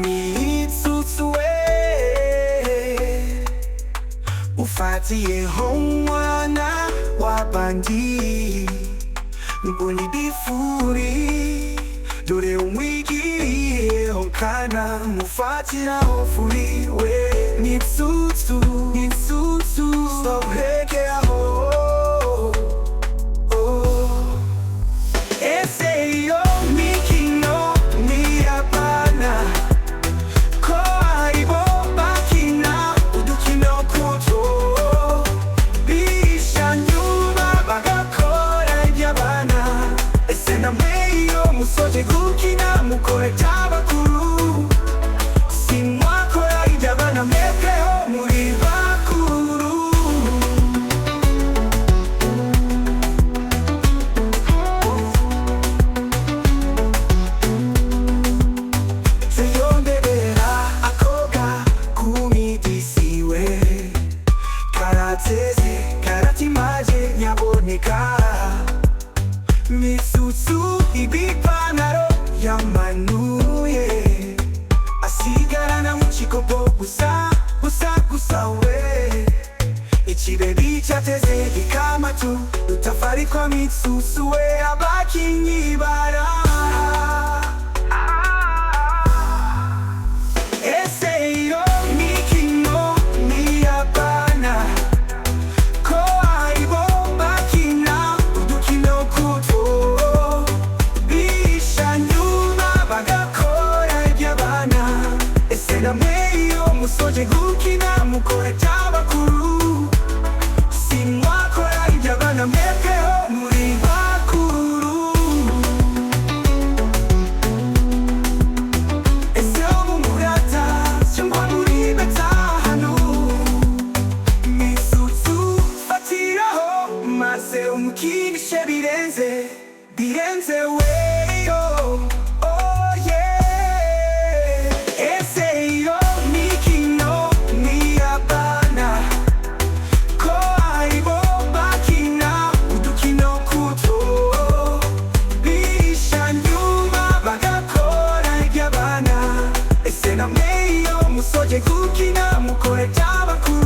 mitsutsu ufatiye umwana w'abandi mbona ibifuri dore umwigiriyeho kana mufatiraho furiwe mitsutsu stop hegeaho musoje gukina mukore tabakuru simwakora iby'abana mwebweho muri bakuru tuyondebera akoga kumidisiwe karateze karatimaje nyaboneka mitsutsu ipantaro yamanuye asigarana mu kikopo gusa we ikireri cyateze gikamatu utafari kwa mitsutsu we abakinyi baraha ese iyo mikino ni abana ko aribo bakina udukino kuto musoje gukina mukore tabakuru simwakora iby'abana mwebweho muri bakuru ese ubu murata cyangwa muri betahano mitsutsu fatiraho maze umukinishe birenze weyo musoje gukina mukore tabakuru